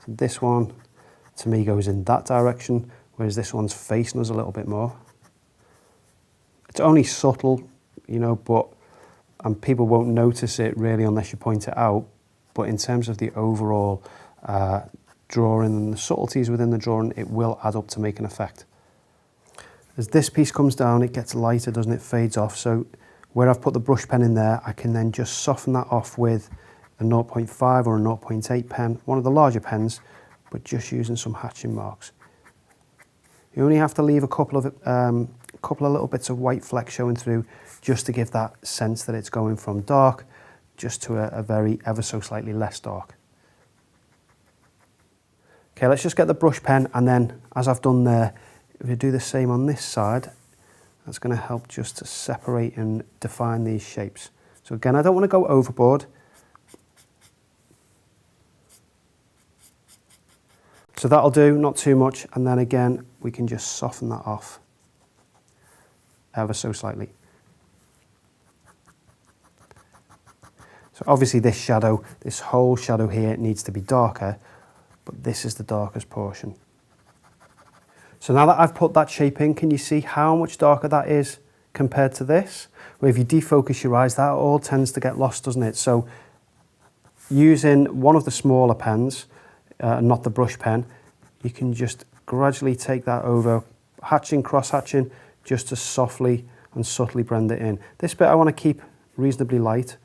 S2: So this one, to me, goes in that direction, whereas this one's facing us a little bit more. It's only subtle, you know, and people won't notice it really unless you point it out. But in terms of the overall drawing and the subtleties within the drawing, it will add up to make an effect. As this piece comes down, it gets lighter, doesn't it? Fades off. So where I've put the brush pen in there, I can then just soften that off with a 0.5 or a 0.8 pen, one of the larger pens, but just using some hatching marks. You only have to leave a couple of little bits of white fleck showing through just to give that sense that it's going from dark just to a very ever so slightly less dark. Okay, let's just get the brush pen, and then as I've done there, if we do the same on this side, that's going to help just to separate and define these shapes. So again, I don't want to go overboard. So that'll do, not too much, and then again, we can just soften that off ever so slightly. So obviously this shadow, this whole shadow here needs to be darker, but this is the darkest portion. So now that I've put that shape in, can you see how much darker that is compared to this? Well, if you defocus your eyes, that all tends to get lost, doesn't it? So using one of the smaller pens, not the brush pen, you can just gradually take that over, hatching, cross-hatching, just to softly and subtly blend it in. This bit I want to keep reasonably light.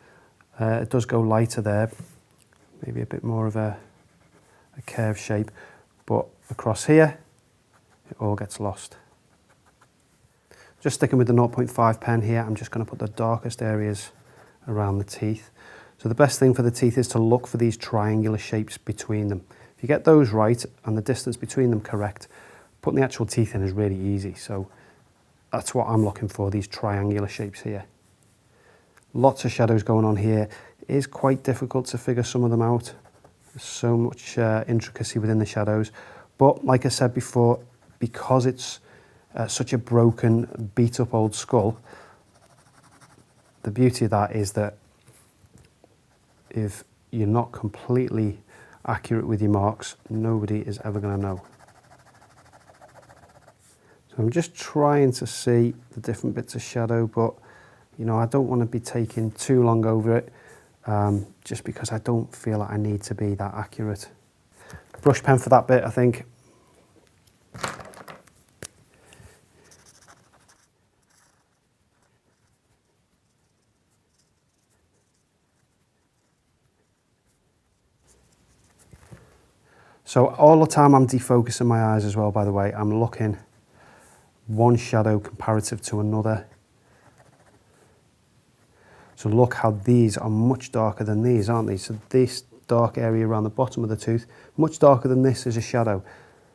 S2: It does go lighter there, maybe a bit more of a curved shape, but across here, it all gets lost. Just sticking with the 0.5 pen here, I'm just going to put the darkest areas around the teeth. So the best thing for the teeth is to look for these triangular shapes between them. If you get those right and the distance between them correct, putting the actual teeth in is really easy. So that's what I'm looking for, these triangular shapes here. Lots of shadows going on here. It is quite difficult to figure some of them out. There's so much intricacy within the shadows. But like I said before, because it's such a broken, beat up old skull, the beauty of that is that if you're not completely accurate with your marks, nobody is ever going to know. So I'm just trying to see the different bits of shadow, but you know, I don't want to be taking too long over it, just because I don't feel like I need to be that accurate. Brush pen for that bit, I think. So all the time I'm defocusing my eyes as well, by the way. I'm looking one shadow comparative to another. So look how these are much darker than these, aren't they? So this dark area around the bottom of the tooth. Much darker than this is a shadow.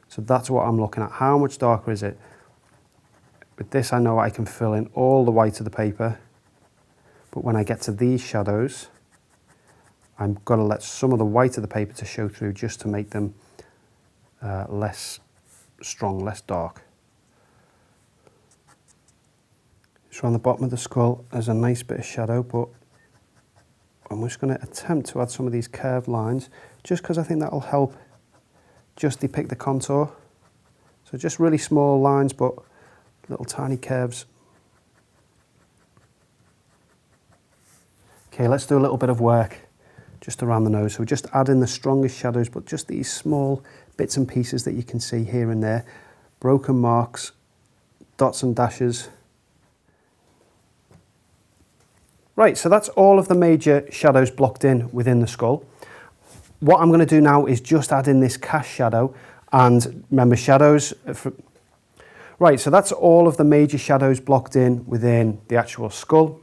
S2: So that's what I'm looking at. How much darker is it? With this, I know I can fill in all the white of the paper. But when I get to these shadows, I've got to let some of the white of the paper to show through just to make them less strong, less dark. So on the bottom of the skull, there's a nice bit of shadow, but I'm just going to attempt to add some of these curved lines, just because I think that will help just depict the contour. So just really small lines, but little tiny curves. Okay, let's do a little bit of work just around the nose. So just add in the strongest shadows, but just these small bits and pieces that you can see here and there. Broken marks, dots and dashes. Right, so that's all of the major shadows blocked in within the skull. What I'm going to do now is just add in this cast shadow, and remember shadows. Right, so that's all of the major shadows blocked in within the actual skull.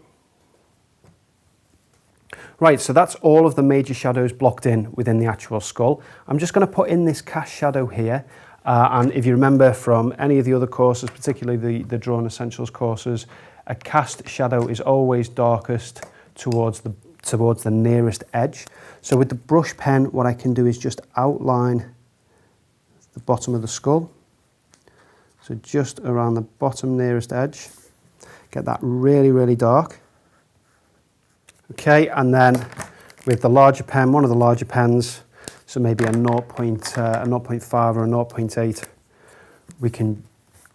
S2: Right, so that's all of the major shadows blocked in within the actual skull. I'm just going to put in this cast shadow here. And if you remember from any of the other courses, particularly the Drawing Essentials courses, a cast shadow is always darkest towards the nearest edge. So with the brush pen, what I can do is just outline the bottom of the skull. So just around the bottom nearest edge, get that really, really dark. Okay, and then with the larger pen, one of the larger pens, so maybe a 0.5 or a 0.8, we can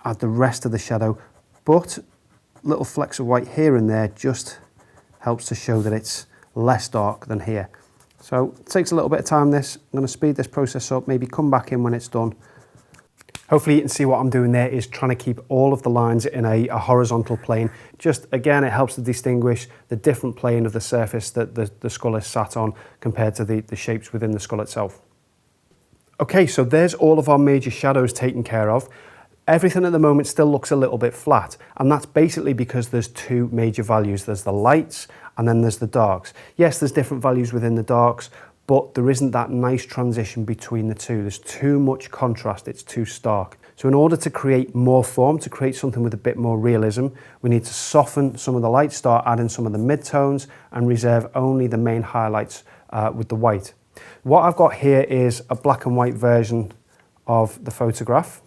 S2: add the rest of the shadow, but little flecks of white here and there just helps to show that it's less dark than here. So it takes a little bit of time this. I'm going to speed this process up, maybe come back in when it's done. Hopefully you can see what I'm doing there is trying to keep all of the lines in a horizontal plane. Just again, it helps to distinguish the different plane of the surface that the skull is sat on compared to the shapes within the skull itself. Okay, so there's all of our major shadows taken care of. Everything at the moment still looks a little bit flat, and that's basically because there's two major values. There's the lights and then there's the darks. Yes, there's different values within the darks, but there isn't that nice transition between the two. There's too much contrast, it's too stark. So in order to create more form, to create something with a bit more realism, we need to soften some of the lights, start adding some of the midtones, and reserve only the main highlights with the white. What I've got here is a black and white version of the photograph.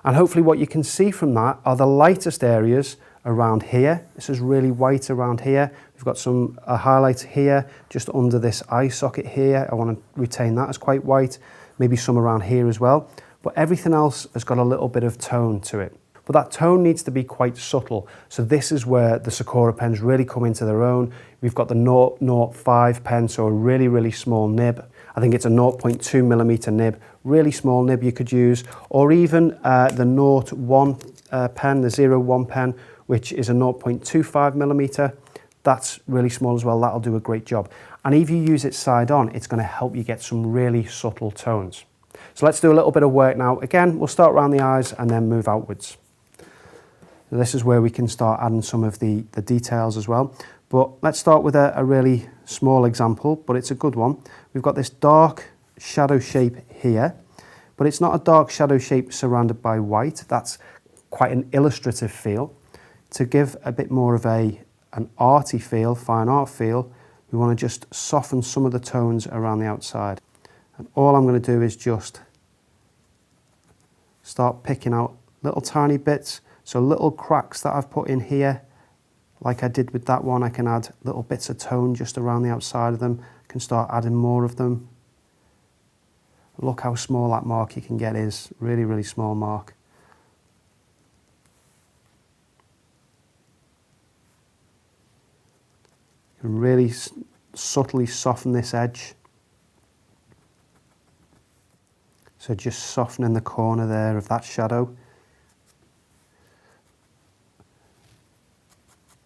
S2: And hopefully what you can see from that are the lightest areas around here. This is really white around here. We've got some highlights here, just under this eye socket here. I want to retain that as quite white. Maybe some around here as well. But everything else has got a little bit of tone to it. But that tone needs to be quite subtle. So this is where the Sakura pens really come into their own. We've got the 0.05 pen, so a really, really small nib. I think it's a 0.2 millimeter nib, really small nib you could use, or even the 0.1 pen, the 0.1 pen, which is a 0.25 millimeter. That's really small as well. That'll do a great job. And if you use it side on, it's going to help you get some really subtle tones. So let's do a little bit of work now. Again, we'll start around the eyes and then move outwards. So this is where we can start adding some of the details as well. But let's start with a really small example, but it's a good one. We've got this dark shadow shape here, but it's not a dark shadow shape surrounded by white. That's quite an illustrative feel. To give a bit more of an arty feel, fine art feel, we want to just soften some of the tones around the outside. And all I'm going to do is just start picking out little tiny bits. So little cracks that I've put in here, like I did with that one, I can add little bits of tone just around the outside of them. I can start adding more of them. Look how small that mark you can get is. Really, really small mark. You can really subtly soften this edge. So just softening the corner there of that shadow.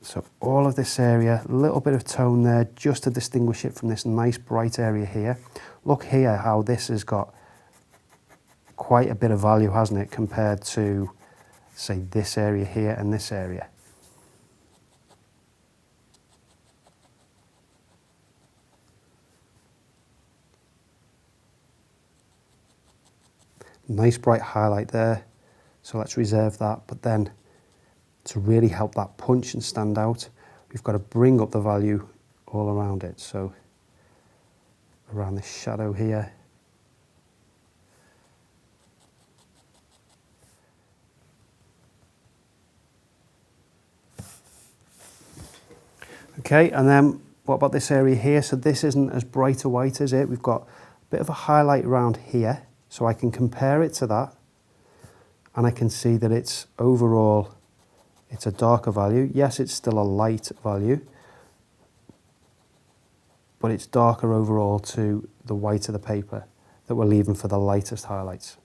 S2: So all of this area, a little bit of tone there just to distinguish it from this nice bright area here. Look here how this has got quite a bit of value, hasn't it, compared to, say, this area here and this area. Nice bright highlight there. So let's reserve that. But then to really help that punch and stand out, we've got to bring up the value all around it. So around this shadow here. Okay, and then what about this area here? So this isn't as bright a white as it. We've got a bit of a highlight around here, so I can compare it to that, and I can see that it's overall, it's a darker value. Yes, it's still a light value, but it's darker overall to the white of the paper that we're leaving for the lightest highlights.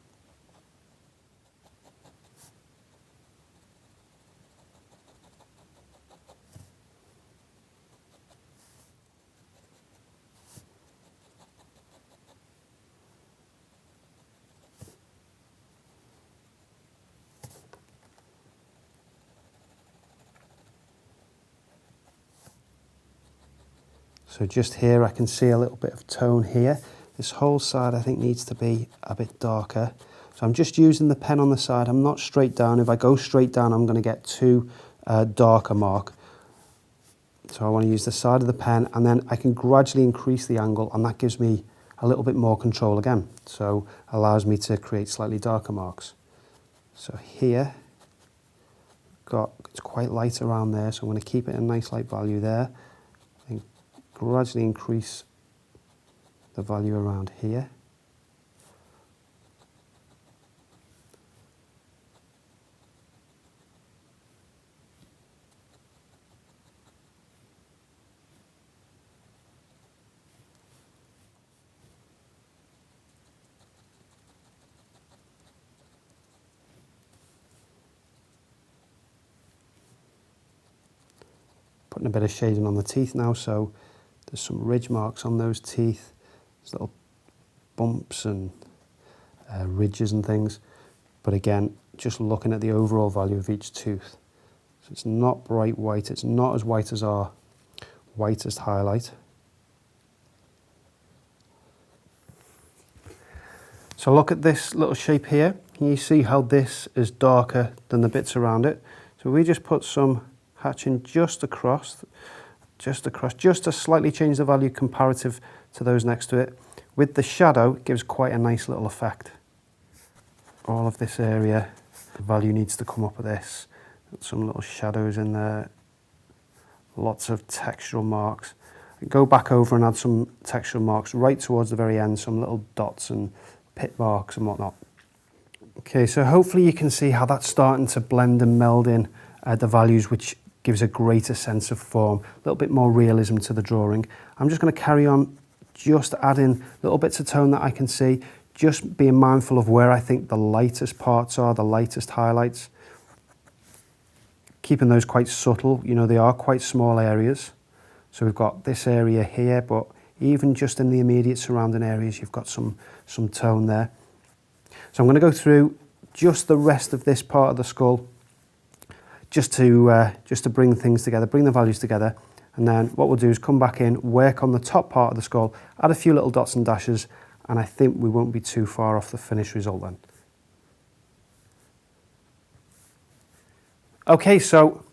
S2: So just here I can see a little bit of tone here. This whole side I think needs to be a bit darker. So I'm just using the pen on the side. I'm not straight down. If I go straight down, I'm going to get too dark a mark. So I want to use the side of the pen, and then I can gradually increase the angle, and that gives me a little bit more control again. So allows me to create slightly darker marks. So here, it's quite light around there, so I'm going to keep it a nice light value there. And gradually increase the value around here. Putting a bit of shading on the teeth now, so there's some ridge marks on those teeth. There's little bumps and ridges and things. But again, just looking at the overall value of each tooth. So it's not bright white, it's not as white as our whitest highlight. So look at this little shape here. Can you see how this is darker than the bits around it? So we just put some hatching just across, just to slightly change the value comparative to those next to it. With the shadow, it gives quite a nice little effect. All of this area, the value needs to come up with this. Some little shadows in there, lots of textural marks. Go back over and add some textural marks right towards the very end, some little dots and pit marks and whatnot. Okay, so hopefully you can see how that's starting to blend and meld in the values, which gives a greater sense of form, a little bit more realism to the drawing. I'm just going to carry on just adding little bits of tone that I can see, just being mindful of where I think the lightest parts are, the lightest highlights. Keeping those quite subtle, you know, they are quite small areas. So we've got this area here, but even just in the immediate surrounding areas, you've got some tone there. So I'm going to go through just the rest of this part of the skull, just to bring things together, bring the values together, and then what we'll do is come back in, work on the top part of the skull, add a few little dots and dashes, and I think we won't be too far off the finished result then. Okay, so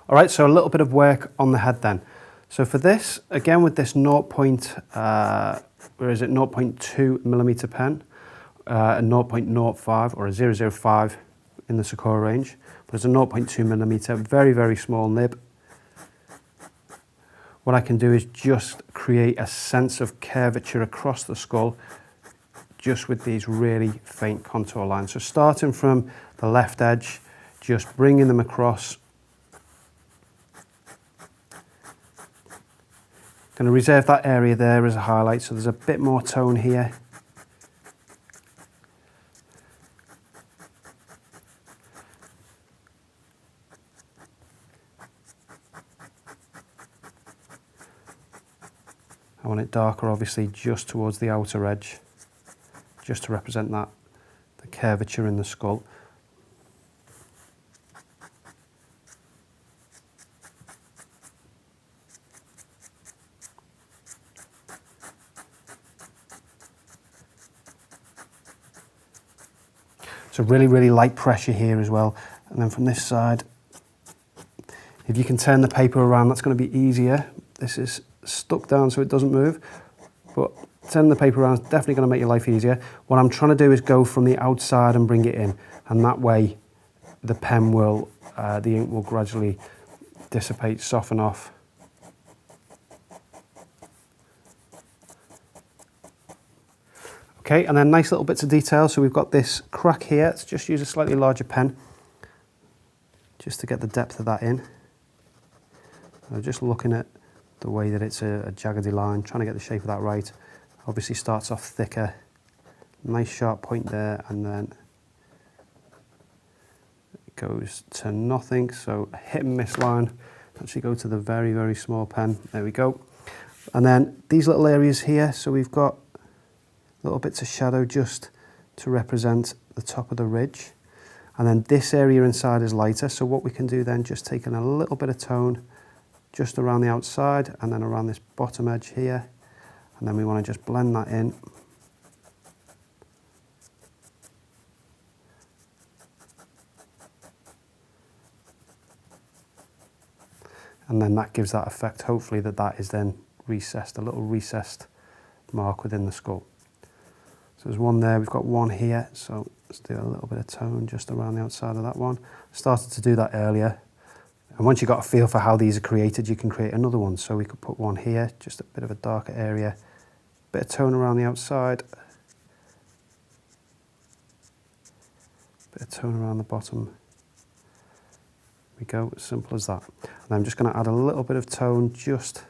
S2: a little bit of work on the head then. So for this, again with this 0.2 millimeter pen, a 0.05 or a 0.05 in the Sakura range, but it's a 0.2 millimeter, very, very small nib. What I can do is just create a sense of curvature across the skull, just with these really faint contour lines. So starting from the left edge, just bringing them across. Going to reserve that area there as a highlight, so there's a bit more tone here. I want it darker, obviously, just towards the outer edge, just to represent that, the curvature in the skull. So really, really light pressure here as well. And then from this side, if you can turn the paper around, that's going to be easier. This is stuck down so it doesn't move, but turning the paper around is definitely going to make your life easier. What I'm trying to do is go from the outside and bring it in, and that way the pen will, the ink will gradually dissipate, soften off. Okay, and then nice little bits of detail. So we've got this crack here. Let's just use a slightly larger pen just to get the depth of that in. I'm just looking at the way that it's a jaggedy line, trying to get the shape of that right. Obviously starts off thicker, nice sharp point there, and then it goes to nothing. So a hit and miss line. Actually go to the very, very small pen. There we go. And then these little areas here, so we've got little bits of shadow just to represent the top of the ridge. And then this area inside is lighter, so what we can do then, just taking a little bit of tone just around the outside and then around this bottom edge here, and then we want to just blend that in. And then that gives that effect, hopefully, that is then recessed, a little recessed mark within the skull. So there's one there, we've got one here, so let's do a little bit of tone just around the outside of that one. Started to do that earlier, and once you've got a feel for how these are created, you can create another one. So we could put one here, just a bit of a darker area, bit of tone around the outside, bit of tone around the bottom. There we go, as simple as that. And I'm just going to add a little bit of tone just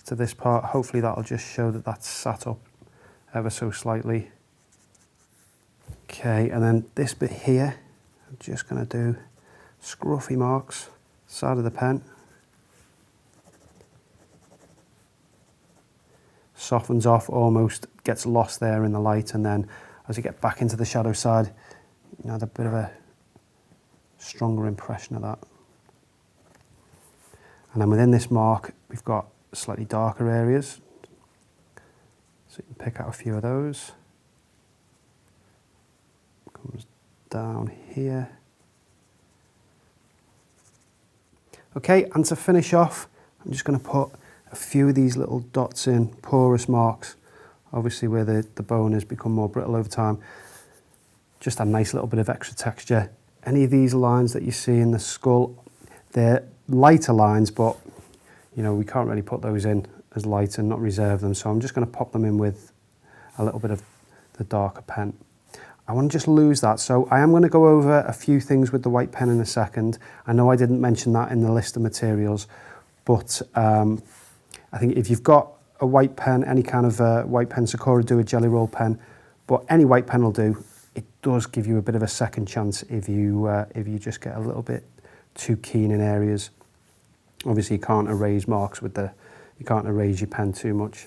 S2: to this part. Hopefully that'll just show that that's sat up ever so slightly. Okay, and then this bit here, I'm just going to do scruffy marks, side of the pen. Softens off, almost gets lost there in the light, and then as you get back into the shadow side, you add a bit of a stronger impression of that. And then within this mark, we've got slightly darker areas. So you can pick out a few of those. Comes down here. Okay, and to finish off, I'm just going to put a few of these little dots in, porous marks, obviously where the bone has become more brittle over time. Just a nice little bit of extra texture. Any of these lines that you see in the skull, they're lighter lines, but you know, we can't really put those in as light and not reserve them, so I'm just going to pop them in with a little bit of the darker pen. I want to just lose that, so I am going to go over a few things with the white pen in a second. I know I didn't mention that in the list of materials, but I think if you've got a white pen, any kind of white pen, Sakura do a jelly roll pen, but any white pen will do. It does give you a bit of a second chance if you just get a little bit too keen in areas. Obviously you can't erase marks with you can't erase your pen too much.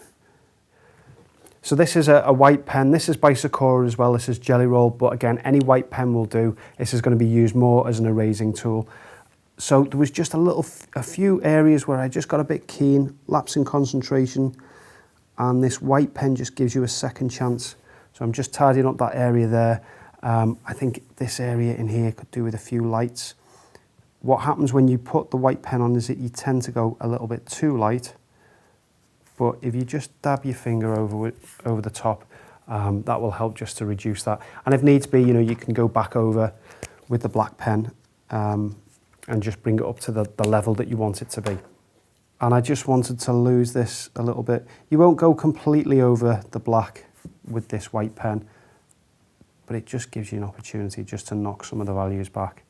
S2: So this is a white pen. This is by Sakura as well. This is jelly roll, but again, any white pen will do. This is going to be used more as an erasing tool. So there was just a few areas where I just got a bit keen, lapse in concentration, and this white pen just gives you a second chance. So I'm just tidying up that area there. I think this area in here could do with a few lights. What happens when you put the white pen on is that you tend to go a little bit too light. But if you just dab your finger over the top, that will help just to reduce that. And if needs be, you know, you can go back over with the black pen and just bring it up to the level that you want it to be. And I just wanted to lose this a little bit. You won't go completely over the black with this white pen, but it just gives you an opportunity just to knock some of the values back.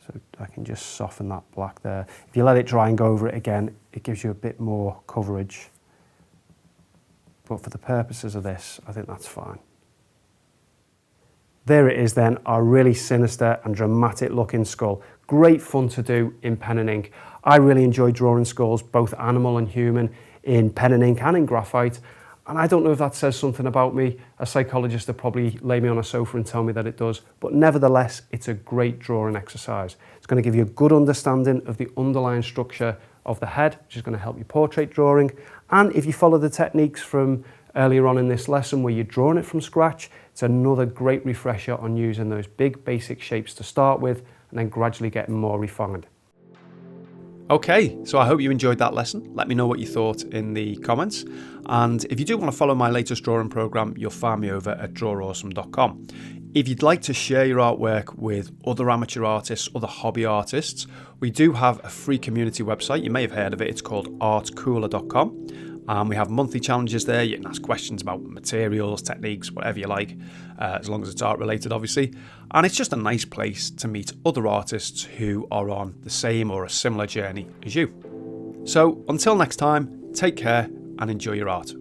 S2: So I can just soften that black there. If you let it dry and go over it again, it gives you a bit more coverage. But for the purposes of this, I think that's fine. There it is then, our really sinister and dramatic looking skull. Great fun to do in pen and ink. I really enjoy drawing skulls, both animal and human, in pen and ink and in graphite. And I don't know if that says something about me. A psychologist would probably lay me on a sofa and tell me that it does. But nevertheless, it's a great drawing exercise. It's going to give you a good understanding of the underlying structure of the head, which is going to help you portrait drawing. And if you follow the techniques from earlier on in this lesson where you're drawing it from scratch. It's another great refresher on using those big basic shapes to start with and then gradually getting more refined.
S1: Okay, so I hope you enjoyed that lesson. Let me know what you thought in the comments. And if you do want to follow my latest drawing program, you'll find me over at drawawesome.com. If you'd like to share your artwork with other amateur artists, other hobby artists, we do have a free community website. You may have heard of it. It's called artcooler.com. We have monthly challenges there. You can ask questions about materials, techniques, whatever you like, as long as it's art related, obviously. And it's just a nice place to meet other artists who are on the same or a similar journey as you. So until next time, take care and enjoy your art.